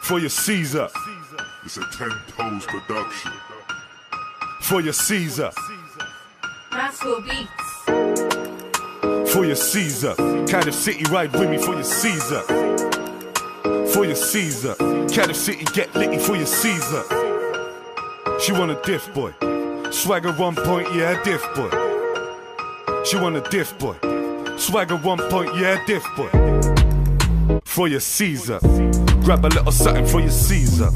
For your Caesar. It's a 10 pose production. For your Caesar. Rascal Beats. For your Caesar. Cardiff City, ride with me for your Caesar. For your Caesar. Cardiff City, get litty for your Caesar. She want a diff boy. Swagger 1 point, yeah, diff boy. She want a diff boy. Swagger 1 point, yeah, diff boy. For your Caesar. Grab a little something for your Caesar.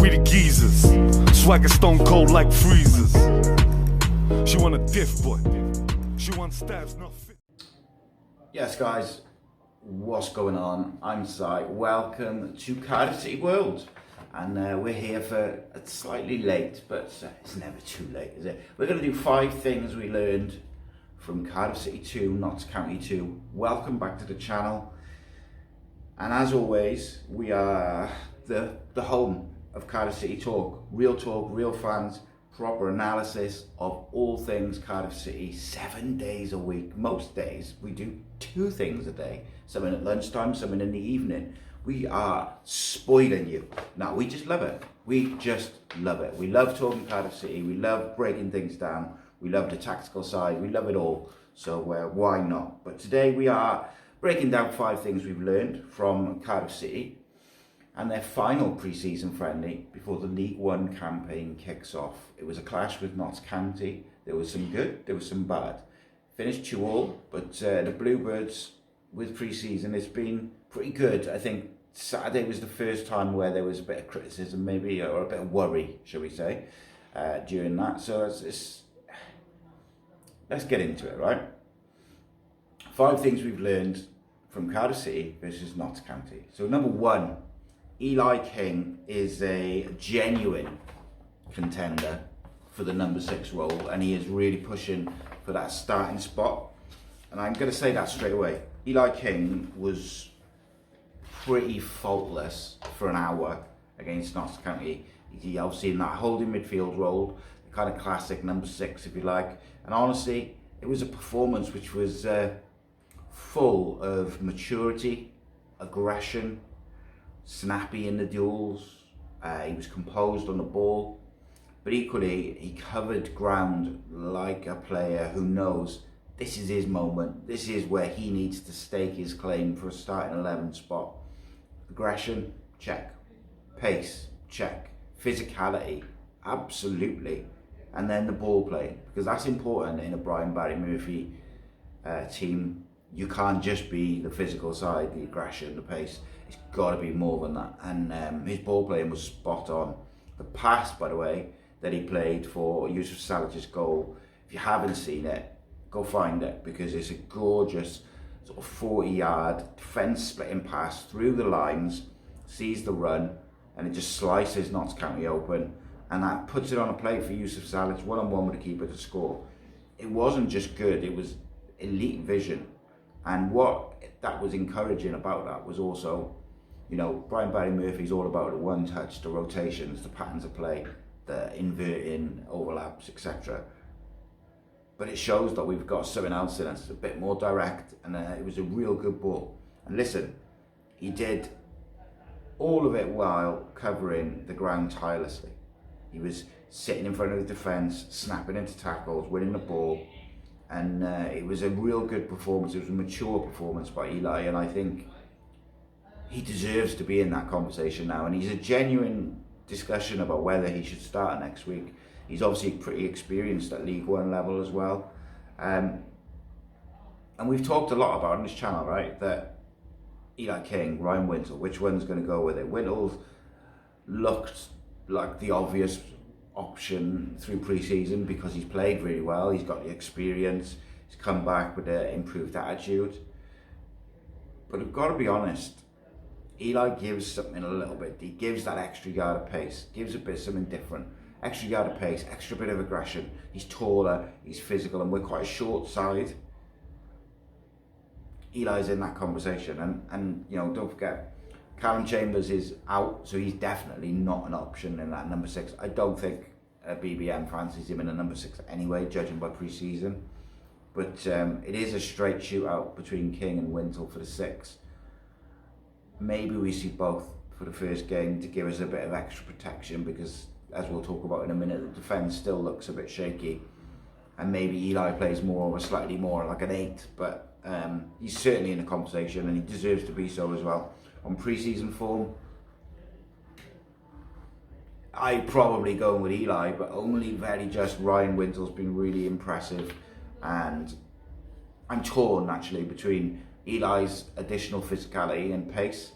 We the geezers. Swagger stone cold like freezers. She want a diff boy. She want Starvz, not fit. Yes, guys, what's going on? I'm Si. Welcome to Cardiff City World. And we're here for, it's slightly late, but it's never too late, is it? We're going to do 5 things we learned from Cardiff City 2, Notts County 2. Welcome back to the channel. And as always, we are the home of Cardiff City Talk. Real talk, real fans, proper analysis of all things Cardiff City, 7 days a week. Most days, we do 2 things a day. Something at lunchtime, something in the evening. We are spoiling you. No, we just love it. We just love it. We love talking Cardiff City. We love breaking things down. We love the tactical side. We love it all. So why not? But today we are breaking down 5 things we've learned from Cardiff City and their final pre-season friendly before the League One campaign kicks off. It was a clash with Notts County. There was some good, there was some bad. Finished 2-2, but the Bluebirds with pre-season, it's been pretty good. I think Saturday was the first time where there was a bit of criticism maybe, or a bit of worry, shall we say, during that. So let's get into it, right? 5 things we've learned from Cardiff City versus Notts County. So number 1, Eli King is a genuine contender for the number 6 role, and he is really pushing for that starting spot. And I'm going to say that straight away. Eli King was pretty faultless for an hour against Notts County. He obviously in that holding midfield role, the kind of classic number 6 if you like. And honestly, it was a performance which was full of maturity, aggression, snappy in the duels. He was composed on the ball, but equally he covered ground like a player who knows this is his moment. This is where he needs to stake his claim for a starting 11 spot. Aggression, check. Pace, check. Physicality, absolutely. And then the ball play, because that's important in a Brian Barry Murphy team. You can't just be the physical side, the aggression, the pace. It's got to be more than that. And his ball playing was spot on. The pass, by the way, that he played for Yusuf Salih's goal, if you haven't seen it, go find it, because it's a gorgeous sort of 40-yard defence splitting pass through the lines, sees the run, and it just slices Notts County open, and that puts it on a plate for Yusuf Salih, one-on-one with the keeper to score. It wasn't just good, it was elite vision. And what that was encouraging about that was also, you know, Brian Barry Murphy's all about the one touch, the rotations, the patterns of play, the inverting, overlaps, etc. But it shows that we've got something else in us, a bit more direct, and it was a real good ball. And listen, he did all of it while covering the ground tirelessly. He was sitting in front of the defence, snapping into tackles, winning the ball, and it was a real good performance. It was a mature performance by Eli, and I think he deserves to be in that conversation now. And he's a genuine discussion about whether he should start next week. He's obviously pretty experienced at League One level as well. And we've talked a lot about on this channel, right, that Eli King, Ryan Wintle, which one's going to go with it? Wintle's looked like the obvious option through pre-season because he's played really well, he's got the experience, he's come back with an improved attitude. But I've got to be honest, Eli gives something a little bit. He gives that extra yard of pace, gives a bit something different. Extra yard of pace, extra bit of aggression. He's taller, he's physical, and we're quite a short side. Eli's in that conversation, and you know, don't forget, Callum Chambers is out, so he's definitely not an option in that number 6. I don't think BBM fancies him in a number 6 anyway, judging by pre-season. But it is a straight shootout between King and Wintle for the 6. Maybe we see both for the first game to give us a bit of extra protection, because as we'll talk about in a minute, the defence still looks a bit shaky, and maybe Eli plays more of a slightly more like an 8, but he's certainly in the conversation and he deserves to be so as well. On pre-season form, I'd probably go with Eli, but only very just. Ryan Wintle's been really impressive, and I'm torn actually between Eli's additional physicality and pace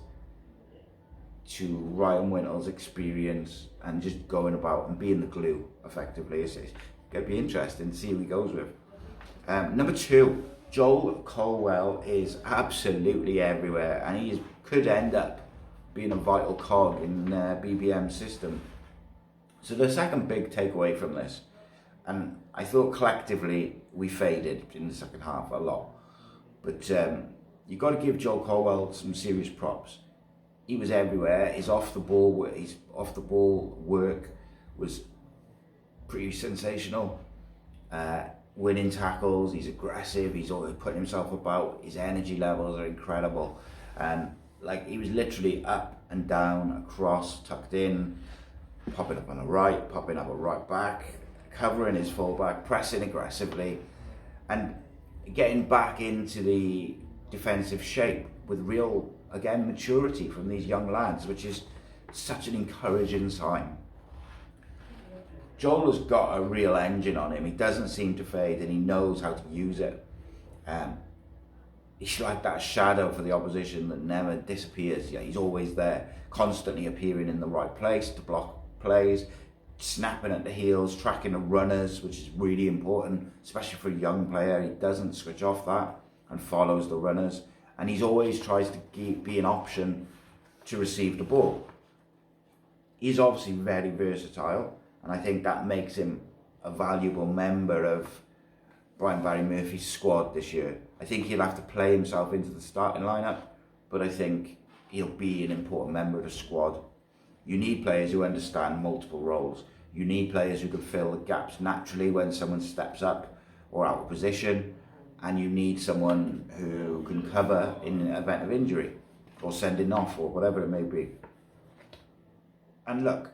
to Ryan Wintle's experience and just going about and being the glue effectively. It's going to be interesting to see who he goes with. Number 2, Joel Colwell is absolutely everywhere, and he could end up being a vital cog in BBM's system. So the second big takeaway from this, and I thought collectively we faded in the second half a lot, but you've got to give Joel Colwell some serious props. He was everywhere. His off the ball work was pretty sensational. Winning tackles, he's aggressive, he's always putting himself about, his energy levels are incredible. Like, he was literally up and down, across, tucked in, popping up on the right, popping up a right back, covering his fullback, pressing aggressively, and getting back into the defensive shape with real, again, maturity from these young lads, which is such an encouraging sign. Joel has got a real engine on him. He doesn't seem to fade, and he knows how to use it. He's like that shadow for the opposition that never disappears. Yeah, he's always there, constantly appearing in the right place to block plays, snapping at the heels, tracking the runners, which is really important, especially for a young player. He doesn't switch off that and follows the runners, and he's always tries to be an option to receive the ball. He's obviously very versatile, and I think that makes him a valuable member of Brian Barry Murphy's squad this year. I think he'll have to play himself into the starting lineup, but I think he'll be an important member of the squad. You need players who understand multiple roles. You need players who can fill the gaps naturally when someone steps up or out of position, and you need someone who can cover in the event of injury or sending off or whatever it may be. And look,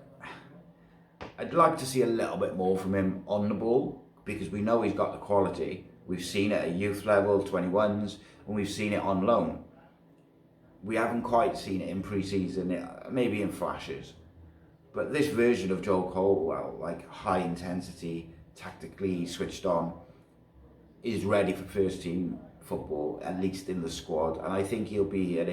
I'd like to see a little bit more from him on the ball, because we know he's got the quality. We've seen it at youth level, 21s, and we've seen it on loan. We haven't quite seen it in pre-season, maybe in flashes. But this version of Joel Colwell, like high intensity, tactically switched on, is ready for first team football, at least in the squad. And I think he'll be an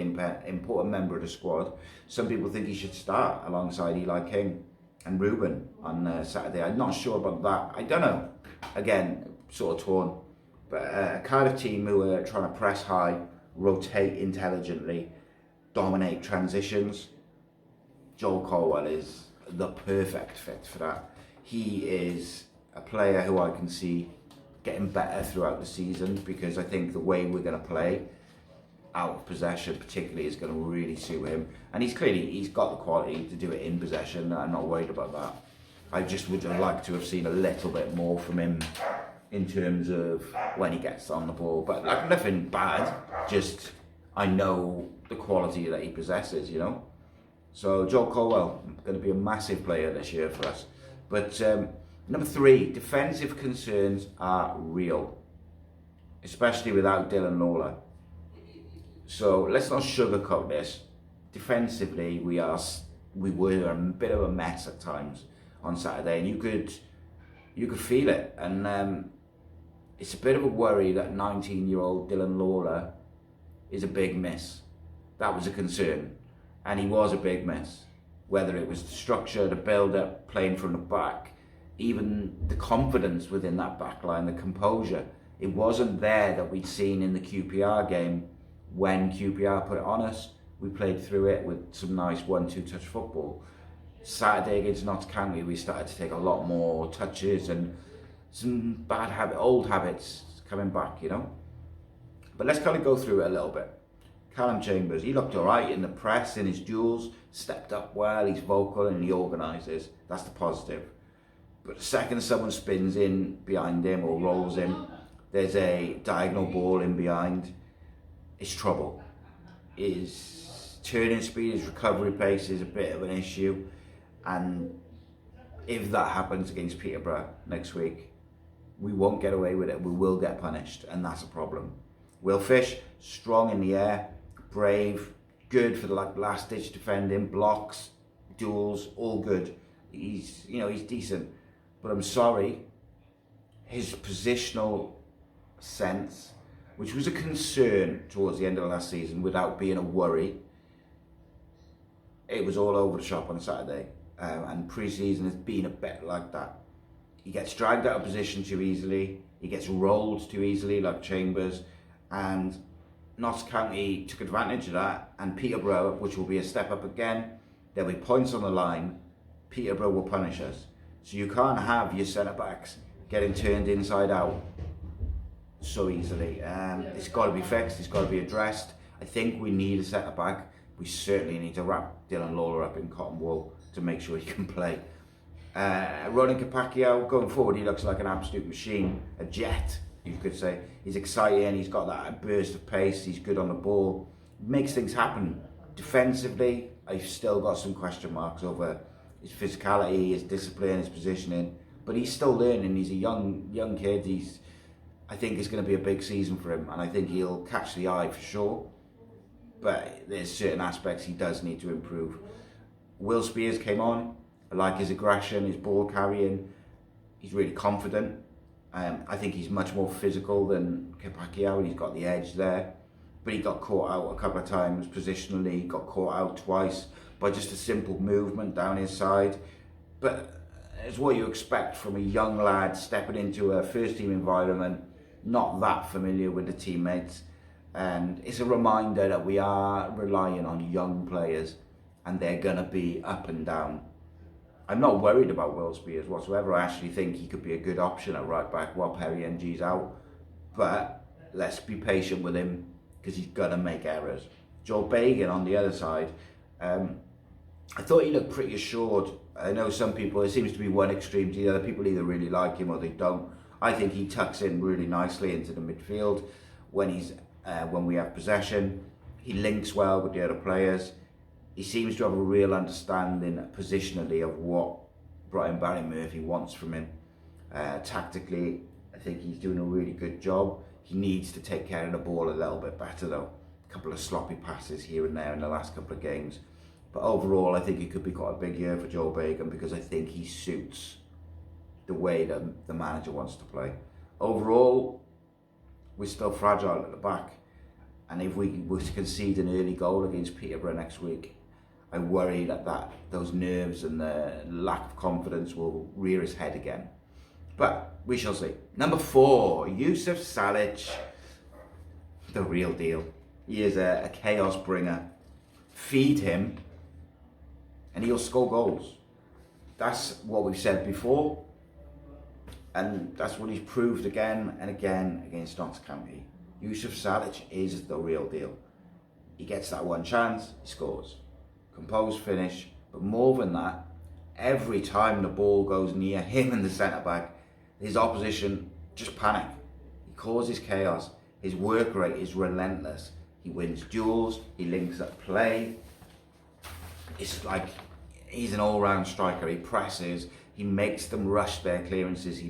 important member of the squad. Some people think he should start alongside Eli King and Ruben on Saturday. I'm not sure about that. I don't know. Again, sort of torn. But a Cardiff team who are trying to press high, rotate intelligently, dominate transitions. Joel Colwell is the perfect fit for that. He is a player who I can see getting better throughout the season, because I think the way we're going to play out of possession particularly is going to really suit him, and he's got the quality to do it in possession. I'm not worried about that. I just would have liked to have seen a little bit more from him in terms of when he gets on the ball, but like nothing bad, just I know the quality that he possesses, you know. So Joel Colwell going to be a massive player this year for us. But number 3, defensive concerns are real, especially without Dylan Lawler. So let's not sugarcoat this. Defensively, we were a bit of a mess at times on Saturday, and you could feel it. And it's a bit of a worry that 19-year-old Dylan Lawler is a big miss. That was a concern, and he was a big miss. Whether it was the structure, the build-up, playing from the back, even the confidence within that back line, the composure, it wasn't there that we'd seen in the QPR game. When QPR put it on us, we played through it with some nice 1-2 touch football. Saturday against Notts County, we started to take a lot more touches and some old habits coming back, you know. But let's kind of go through it a little bit. Callum Chambers, he looked all right in the press, in his duels, stepped up well, he's vocal and he organises. That's the positive. But the second someone spins in behind him or rolls him, there's a diagonal ball in behind, it's trouble. It's turning speed, his recovery pace is a bit of an issue, and if that happens against Peterborough next week, we won't get away with it. We will get punished, and that's a problem. Will Fish, strong in the air, brave, good for the last ditch defending, blocks, duels, all good. He's decent, but I'm sorry, his positional sense, which was a concern towards the end of last season without being a worry, it was all over the shop on Saturday, and pre-season has been a bit like that. He gets dragged out of position too easily, he gets rolled too easily like Chambers, and Notts County took advantage of that, and Peterborough, which will be a step up again, there'll be points on the line, Peterborough will punish us. So you can't have your centre-backs getting turned inside out so easily. It's got to be fixed, it's got to be addressed. I think we need a centre-back. We certainly need to wrap Dylan Lawler up in cotton wool to make sure he can play. Ronan Capaccio, going forward, he looks like an absolute machine, a jet, you could say. He's exciting, he's got that burst of pace, he's good on the ball, makes things happen. Defensively, I've still got some question marks over his physicality, his discipline, his positioning, but he's still learning. He's a young kid. I think it's going to be a big season for him, and I think he'll catch the eye for sure. But there's certain aspects he does need to improve. Will Spears came on. I like his aggression, his ball carrying. He's really confident. I think he's much more physical than Capaccio, and he's got the edge there. But he got caught out a couple of times positionally. He got caught out twice by just a simple movement down his side. But it's what you expect from a young lad stepping into a first team environment, not that familiar with the teammates. And it's a reminder that we are relying on young players, and they're going to be up and down. I'm not worried about Will Spears whatsoever. I actually think he could be a good option at right back while Perry NG's out. But let's be patient with him, because he's going to make errors. Joel Bagan on the other side, I thought he looked pretty assured. I know some people, it seems to be one extreme to the other. People either really like him or they don't. I think he tucks in really nicely into the midfield when we have possession. He links well with the other players. He seems to have a real understanding positionally of what Brian Barry Murphy wants from him. Tactically, I think he's doing a really good job. He needs to take care of the ball a little bit better though. A couple of sloppy passes here and there in the last couple of games. But overall, I think it could be quite a big year for Joel Bagan, because I think he suits the way that the manager wants to play. Overall, we're still fragile at the back. And if we were to concede an early goal against Peterborough next week, I worry that those nerves and the lack of confidence will rear its head again. But we shall see. Number 4, Yusuf Salic, the real deal. He is a chaos bringer. Feed him, and he'll score goals. That's what we've said before, and that's what he's proved again and again against Notts County. Yusuf Salic is the real deal. He gets that one chance, he scores. Composed finish, but more than that, every time the ball goes near him and the centre-back, his opposition just panic. He causes chaos. His work rate is relentless. He wins duels, he links up play. It's like he's an all-round striker. He presses, he makes them rush their clearances, he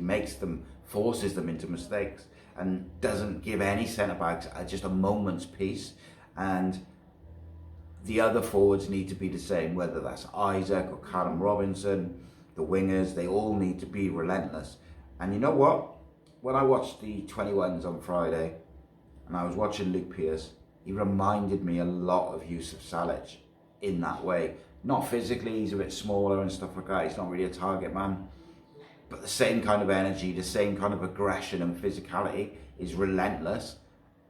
forces them into mistakes, and doesn't give any centre-backs just a moment's peace. And the other forwards need to be the same, whether that's Isaac or Callum Robinson, the wingers, they all need to be relentless. And you know what? When I watched the 21s on Friday, and I was watching Luke Pearce, he reminded me a lot of Yusuf Salic in that way. Not physically, he's a bit smaller and stuff like that, he's not really a target man. But the same kind of energy, the same kind of aggression and physicality is relentless,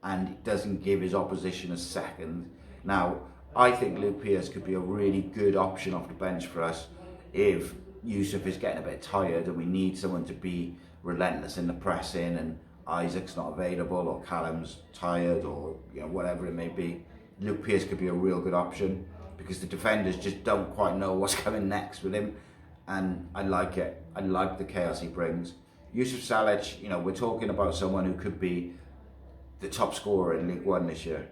and it doesn't give his opposition a second. Now, I think Luke Pearce could be a really good option off the bench for us if Yusuf is getting a bit tired and we need someone to be relentless in the pressing, and Isaac's not available, or Callum's tired, or whatever it may be. Luke Pearce could be a real good option, because the defenders just don't quite know what's coming next with him, and I like it. I like the chaos he brings. Yusuf Salic, we're talking about someone who could be the top scorer in League One this year.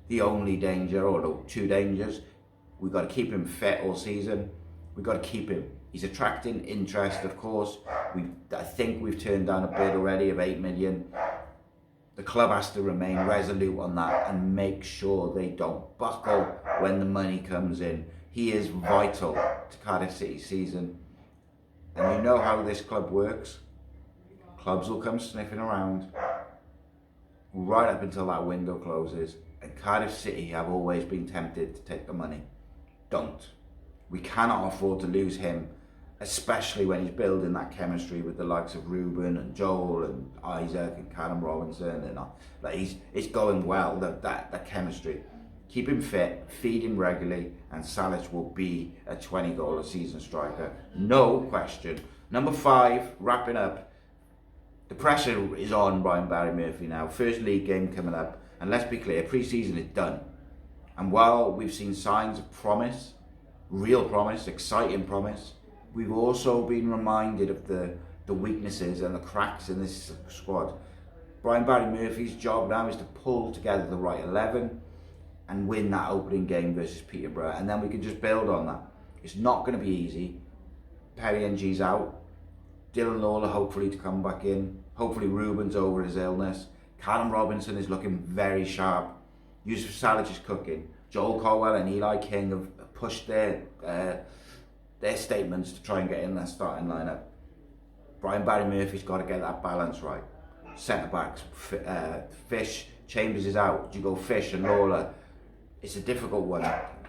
the only danger, or the two dangers. We've got to keep him fit all season. We've got to keep him. He's attracting interest, of course. I think we've turned down a bid already of 8 million. The club has to remain resolute on that and make sure they don't buckle when the money comes in. He is vital to Cardiff City's season. And you know how this club works. Clubs will come sniffing around right up until that window closes. And Cardiff City have always been tempted to take the money. Don't. We cannot afford to lose him, especially when he's building that chemistry with the likes of Ruben and Joel and Isaac and Callum Robinson, and like it's going well, that chemistry. Keep him fit, feed him regularly, and Salich will be a 20-goal a season striker, no question. Number 5, wrapping up. The pressure is on Brian Barry Murphy now. First league game coming up, and let's be clear, pre-season is done. And while we've seen signs of promise, real promise, exciting promise, we've also been reminded of the weaknesses and the cracks in this squad. Brian Barry Murphy's job now is to pull together the right 11 and win that opening game versus Peterborough, and then we can just build on that. It's not going to be easy. Perry NG's out. Dylan Lawler hopefully to come back in. Hopefully Ruben's over his illness. Callum Robinson is looking very sharp. Yusuf Salich is cooking. Joel Colwell and Eli King have pushed their statements to try and get in that starting lineup. Brian Barry Murphy's got to get that balance right. Centre backs, Fish, Chambers is out. Do you go Fish and Lawler? It's a difficult one.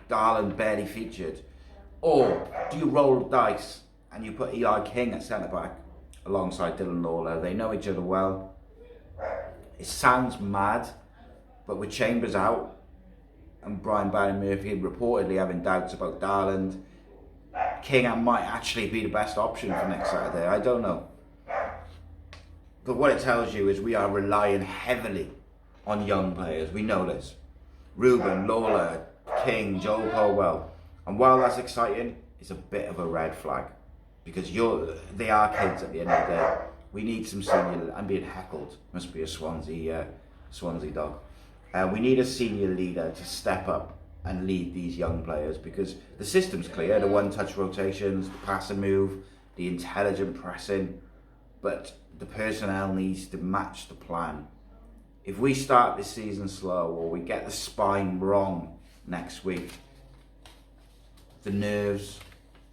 Darland barely featured. Or do you roll the dice and you put Eli King at centre back alongside Dylan Lawler? They know each other well. It sounds mad, but with Chambers out and Brian Barry Murphy reportedly having doubts about Darland, King might actually be the best option for next Saturday. I don't know. But what it tells you is we are relying heavily on young players. We know this. Ruben, Lawler, King, Joel Colwell. And while that's exciting, it's a bit of a red flag. Because they are kids at the end of the day. We need some senior... I'm being heckled. Must be a Swansea dog. We need a senior leader to step up and lead these young players, because the system's clear, the one-touch rotations, the pass and move, the intelligent pressing, but the personnel needs to match the plan. If we start this season slow, or we get the spine wrong next week, the nerves,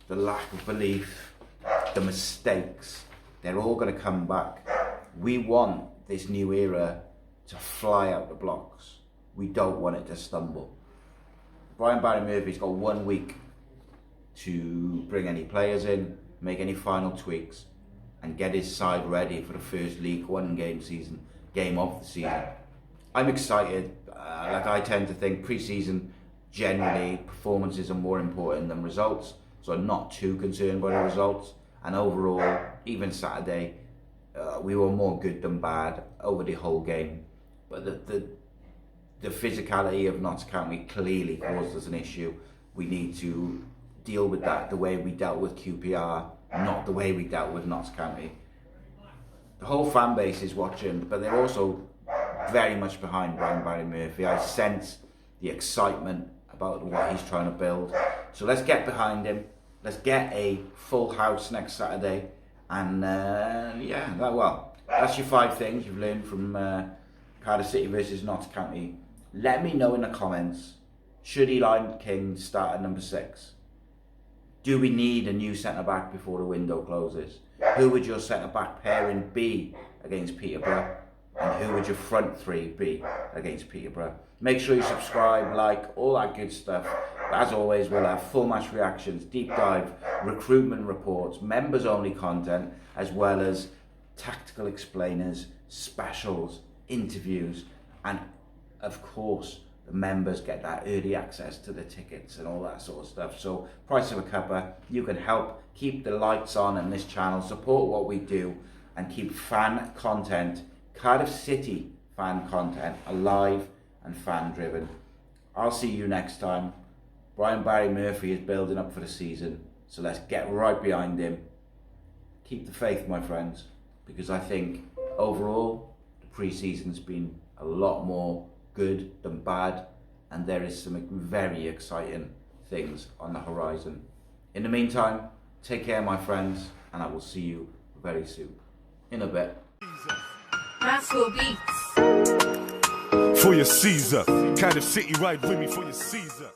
the lack of belief, the mistakes, they're all going to come back. We want this new era to fly out the blocks. We don't want it to stumble. Brian Barry Murphy's got 1 week to bring any players in, make any final tweaks, and get his side ready for the first League One game of the season. I'm excited. Like I tend to think pre-season, generally, performances are more important than results, so I'm not too concerned by the results. And overall, even Saturday, we were more good than bad over the whole game. But the physicality of Notts County clearly caused us an issue. We need to deal with that the way we dealt with QPR, not the way we dealt with Notts County. The whole fan base is watching, but they're also very much behind Brian Barry Murphy. I sense the excitement about what he's trying to build. So let's get behind him. Let's get a full house next Saturday. And that's your 5 things you've learned from Cardiff City versus Notts County. Let me know in the comments, should Eli King start at number 6? Do we need a new centre-back before the window closes? Who would your centre-back pairing be against Peterborough? And who would your front 3 be against Peterborough? Make sure you subscribe, like, all that good stuff. As always, we'll have full match reactions, deep dive, recruitment reports, members-only content, as well as tactical explainers, specials, interviews, and of course, the members get that early access to the tickets and all that sort of stuff. So, price of a cuppa, you can help keep the lights on in this channel, support what we do, and keep fan content, Cardiff City fan content, alive and fan-driven. I'll see you next time. Brian Barry Murphy is building up for the season, so let's get right behind him. Keep the faith, my friends, because I think overall the pre-season's been a lot more good than bad, and there is some very exciting things on the horizon. In the meantime, take care, my friends, and I will see you very soon. In a bit. Rascal Beats. For your Caesar. Cardiff City, ride with me for your Caesar.